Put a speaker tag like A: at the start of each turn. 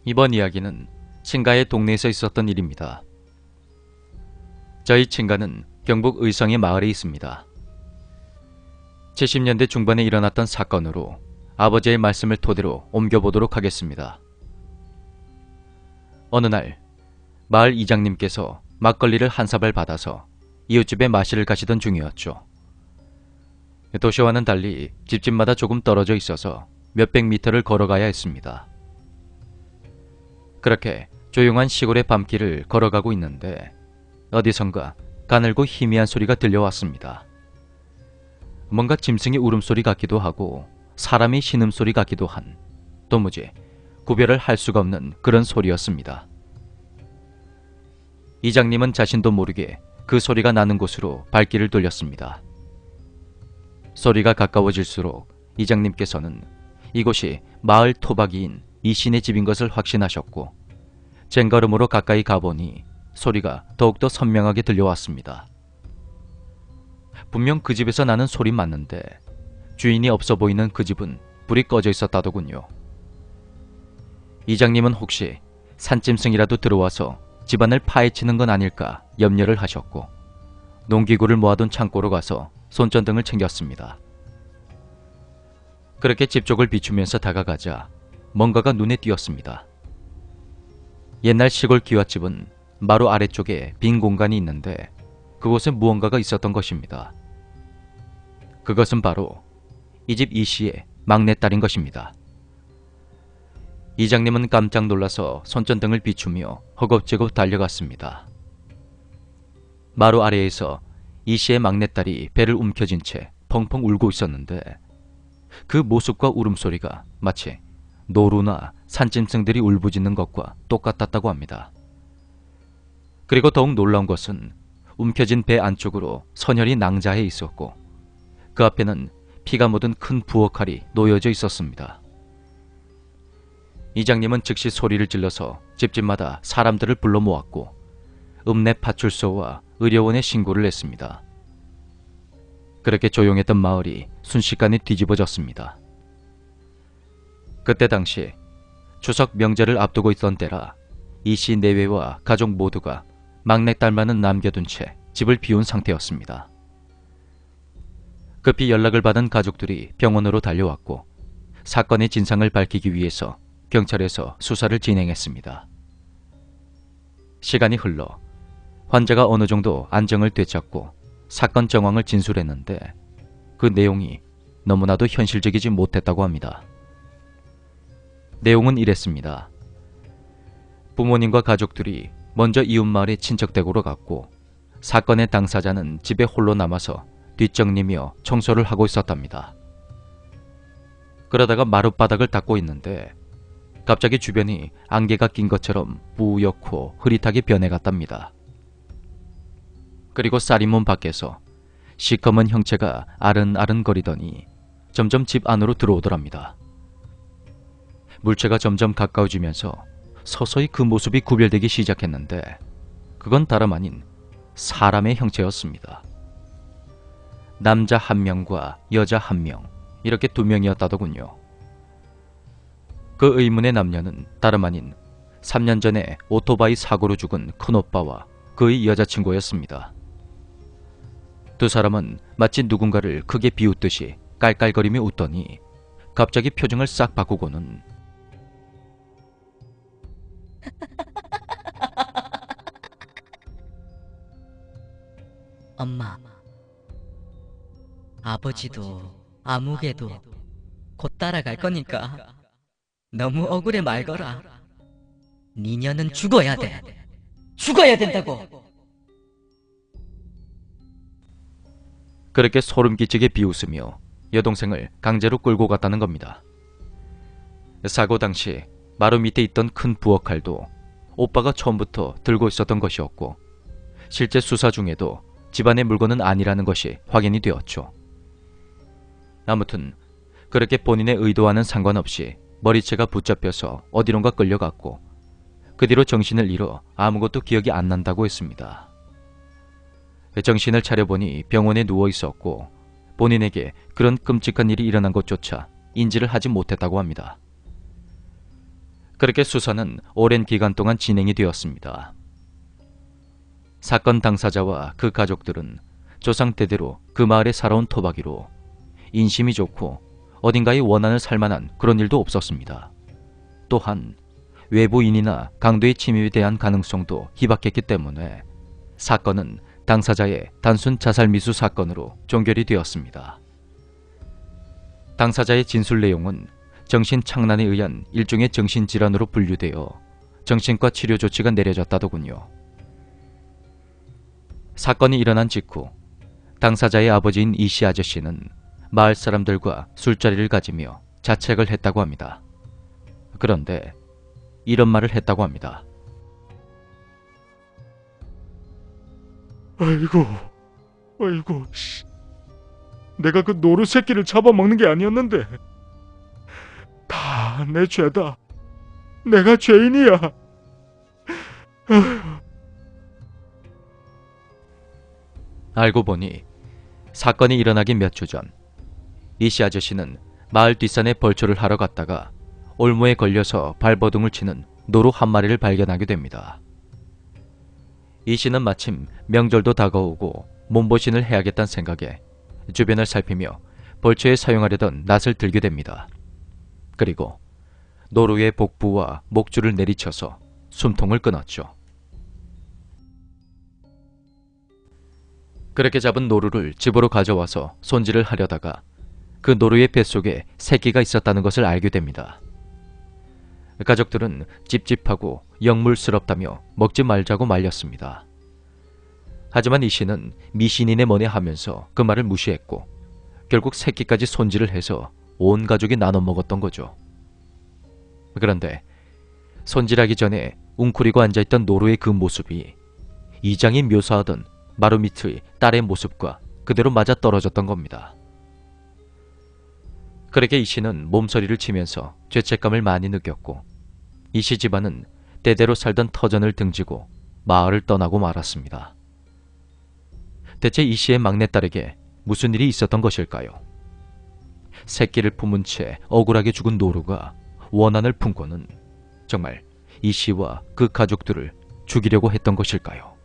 A: 이번 이야기는 친가의 동네에서 있었던 일입니다. 저희 친가는 경북 의성의 마을에 있습니다. 70년대 중반에 일어났던 사건으로 아버지의 말씀을 토대로 옮겨보도록 하겠습니다. 어느 날 마을 이장님께서 막걸리를 한 사발 받아서 이웃집에 마시러 가시던 중이었죠. 도시와는 달리 집집마다 조금 떨어져 있어서 몇백 미터를 걸어가야 했습니다. 그렇게 조용한 시골의 밤길을 걸어가고 있는데 어디선가 가늘고 희미한 소리가 들려왔습니다. 뭔가 짐승의 울음소리 같기도 하고 사람의 신음소리 같기도 한, 도무지 구별을 할 수가 없는 그런 소리였습니다. 이장님은 자신도 모르게 그 소리가 나는 곳으로 발길을 돌렸습니다. 소리가 가까워질수록 이장님께서는 이곳이 마을 토박이인 이신의 집인 것을 확신하셨고 쟁걸음으로 가까이 가보니 소리가 더욱더 선명하게 들려왔습니다. 분명 그 집에서 나는 소리 맞는데 주인이 없어 보이는 그 집은 불이 꺼져 있었다더군요. 이장님은 혹시 산짐승이라도 들어와서 집안을 파헤치는 건 아닐까 염려를 하셨고 농기구를 모아둔 창고로 가서 손전등을 챙겼습니다. 그렇게 집 쪽을 비추면서 다가가자 뭔가가 눈에 띄었습니다. 옛날 시골 기와집은 마루 아래쪽에 빈 공간이 있는데 그곳에 무언가가 있었던 것입니다. 그것은 바로 이 집 이씨의 막내딸인 것입니다. 이장님은 깜짝 놀라서 손전등을 비추며 허겁지겁 달려갔습니다. 마루 아래에서 이씨의 막내딸이 배를 움켜쥔 채 펑펑 울고 있었는데 그 모습과 울음소리가 마치 노루나 산짐승들이 울부짖는 것과 똑같았다고 합니다. 그리고 더욱 놀라운 것은 움켜진 배 안쪽으로 선혈이 낭자해 있었고 그 앞에는 피가 묻은 큰 부엌칼이 놓여져 있었습니다. 이장님은 즉시 소리를 질러서 집집마다 사람들을 불러 모았고 읍내 파출소와 의료원에 신고를 했습니다. 그렇게 조용했던 마을이 순식간에 뒤집어졌습니다. 그때 당시 추석 명절을 앞두고 있던 때라 이씨 내외와 가족 모두가 막내딸만은 남겨둔 채 집을 비운 상태였습니다. 급히 연락을 받은 가족들이 병원으로 달려왔고 사건의 진상을 밝히기 위해서 경찰에서 수사를 진행했습니다. 시간이 흘러 환자가 어느 정도 안정을 되찾고 사건 정황을 진술했는데 그 내용이 너무나도 현실적이지 못했다고 합니다. 내용은 이랬습니다. 부모님과 가족들이 먼저 이웃마을의 친척댁으로 갔고 사건의 당사자는 집에 홀로 남아서 뒷정리며 청소를 하고 있었답니다. 그러다가 마룻바닥을 닦고 있는데 갑자기 주변이 안개가 낀 것처럼 뿌옇고 흐릿하게 변해갔답니다. 그리고 쌀이문 밖에서 시커먼 형체가 아른아른거리더니 점점 집 안으로 들어오더랍니다. 물체가 점점 가까워지면서 서서히 그 모습이 구별되기 시작했는데 그건 다름 아닌 사람의 형체였습니다. 남자 한 명과 여자 한 명, 이렇게 두 명이었다더군요. 그 의문의 남녀는 다름 아닌 3년 전에 오토바이 사고로 죽은 큰오빠와 그의 여자친구였습니다. 두 사람은 마치 누군가를 크게 비웃듯이 깔깔거리며 웃더니 갑자기 표정을 싹 바꾸고는
B: 엄마, 아버지도 아무개도 곧 따라갈 거니까 너무 억울해 말거라. 니녀는 죽어야 돼. 죽어야 된다고.
A: 그렇게 소름 끼치게 비웃으며 여동생을 강제로 끌고 갔다는 겁니다. 사고 당시 마루 밑에 있던 큰 부엌칼도 오빠가 처음부터 들고 있었던 것이었고 실제 수사 중에도 집안의 물건은 아니라는 것이 확인이 되었죠. 아무튼 그렇게 본인의 의도와는 상관없이 머리채가 붙잡혀서 어디론가 끌려갔고 그 뒤로 정신을 잃어 아무것도 기억이 안 난다고 했습니다. 정신을 차려보니 병원에 누워 있었고 본인에게 그런 끔찍한 일이 일어난 것조차 인지를 하지 못했다고 합니다. 그렇게 수사는 오랜 기간 동안 진행이 되었습니다. 사건 당사자와 그 가족들은 조상대대로 그 마을에 살아온 토박이로 인심이 좋고 어딘가에 원한을 살만한 그런 일도 없었습니다. 또한 외부인이나 강도의 침입에 대한 가능성도 희박했기 때문에 사건은 당사자의 단순 자살미수 사건으로 종결이 되었습니다. 당사자의 진술 내용은 정신착란에 의한 일종의 정신질환으로 분류되어 정신과 치료 조치가 내려졌다더군요. 사건이 일어난 직후 당사자의 아버지인 이씨 아저씨는 마을 사람들과 술자리를 가지며 자책을 했다고 합니다. 그런데 이런 말을 했다고 합니다.
C: 아이고, 씨. 내가 그 노루 새끼를 잡아먹는 게 아니었는데 다 내 죄다. 내가 죄인이야.
A: 알고 보니 사건이 일어나기 몇 주 전 이씨 아저씨는 마을 뒷산에 벌초를 하러 갔다가 올무에 걸려서 발버둥을 치는 노루 한 마리를 발견하게 됩니다. 이씨는 마침 명절도 다가오고 몸보신을 해야겠다는 생각에 주변을 살피며 벌초에 사용하려던 낫을 들게 됩니다. 그리고 노루의 복부와 목줄을 내리쳐서 숨통을 끊었죠. 그렇게 잡은 노루를 집으로 가져와서 손질을 하려다가 그 노루의 뱃속에 새끼가 있었다는 것을 알게 됩니다. 가족들은 찝찝하고 역물스럽다며 먹지 말자고 말렸습니다. 하지만 이씨는 미신이네 뭐네 하면서 그 말을 무시했고 결국 새끼까지 손질을 해서 온 가족이 나눠 먹었던 거죠. 그런데 손질하기 전에 웅크리고 앉아있던 노루의 그 모습이 이장이 묘사하던 마루미트의 딸의 모습과 그대로 맞아떨어졌던 겁니다. 그렇게 이씨는 몸서리를 치면서 죄책감을 많이 느꼈고 이씨 집안은 대대로 살던 터전을 등지고 마을을 떠나고 말았습니다. 대체 이씨의 막내딸에게 무슨 일이 있었던 것일까요? 새끼를 품은 채 억울하게 죽은 노루가 원한을 품고는 정말 이씨와 그 가족들을 죽이려고 했던 것일까요?